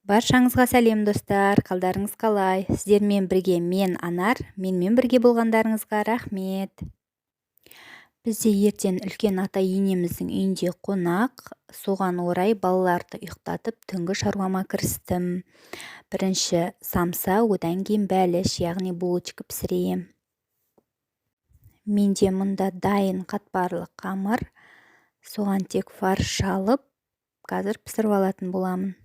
Баршаңызға сәлем достар, қалдарыңыз қалай? Сіздермен бірге мен Анар, менімен бірге болғандарыңызға рахмет. Бізде ертең үлкен ата-енеміздің үйінде қонақ, соған орай балаларды ұйықтатып түнгі шаруама кірістім. Бірінші самса, одан кейін бәліш, яғни булочка пісірем. Менде мұнда дайын қатпарлы қамыр, соған тек фарш салып, қазір пісіріп алатын боламын.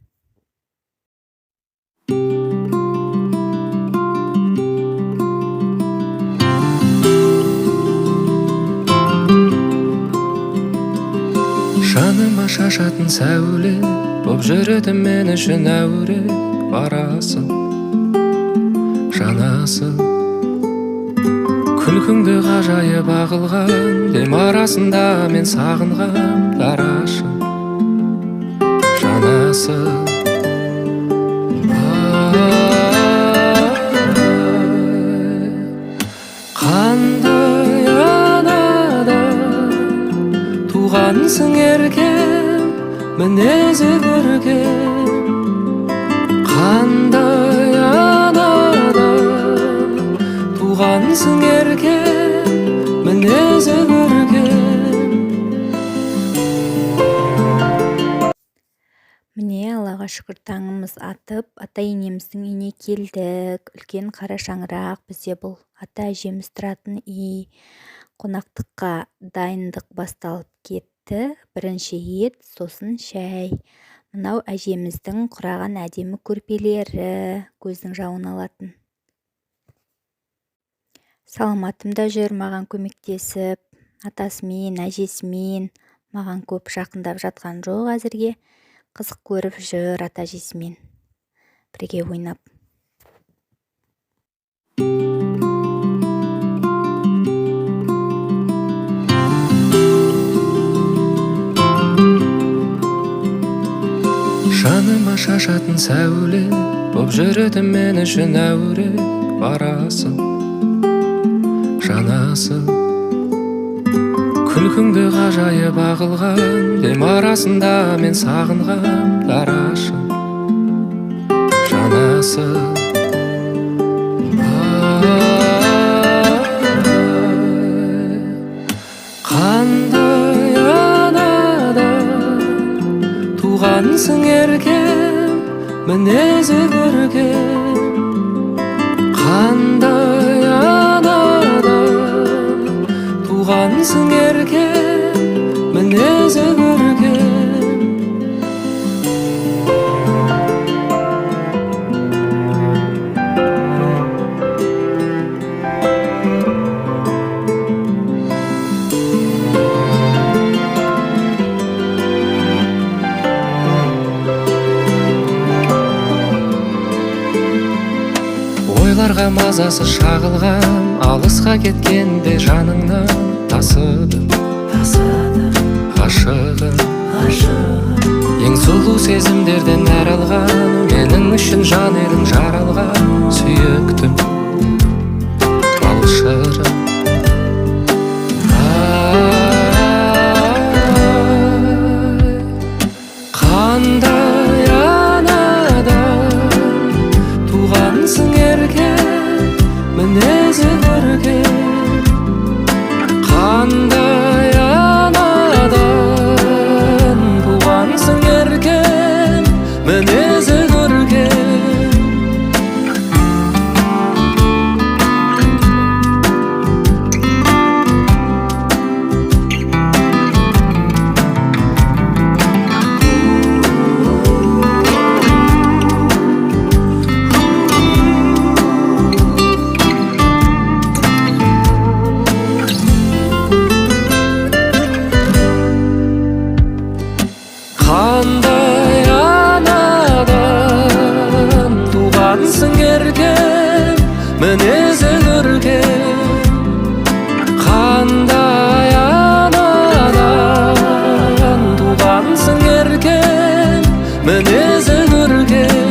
Жаныма шашатын сәуле боп жүреді мен үшін әуре, барасың, жанасың. Күлкіңді ғажайып ағылған дем арасында мен сағынған дарашың, жанасың. Қандай анадан туғансың еркем, мінезі көркем. Қандай анадан туғансың еркем, мінезі көркем. Міне, Аллаға шүкір, таңымыз атып, ата-енеміздің үйіне келдік. Үлкен қара шаңырақ, бізде бұл ата-әжеміз тұратын үй. Қонақтыққа дайындық басталып кетті. Бірінші ет, сосын шәй. Мынау әжеміздің құраған әдемі көрпелері, көздің жауын алатын. Саламатым да жүр маған көмектесіп, атасымен, әжесімен. Маған көп жақындап жатқан жоқ әзірге. Қызық көріп жүр ата-әжесімен бірге ойнап. Жаныма шашатын сәуле боп жүреді мен үшін әуре, барасың, жанасың. Күлкіңді ғажайып ағылған дем арасында мен сағынған дарашың, жанасың. Қандай анадан туғансың еркем, мінезі көркем. Қандай анадан туғансың еркем, мінезі көркем. Ойларға мазасы шағылған, алысқа кеткенде жаныңнан тасыдым, ғашығым. Ең сұлу сезімдерден нәр алған, менің үшін жан едің жаралған, сүйіктім, балшырым. Қандай анадан туғансың еркем, мінезі көркем. Қандай анадан туғансың еркем, мінезі көркем. Қандай анадан туғансың еркем, мінезі көркем. Қандай анадан туғансың еркем, мінезі көркем.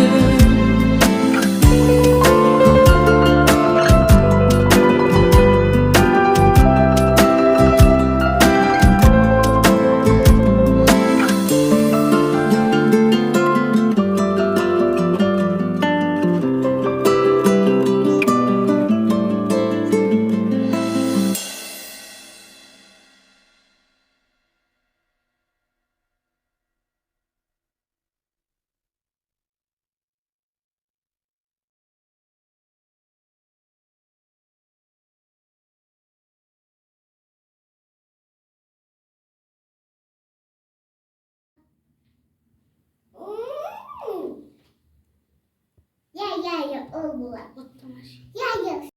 болады.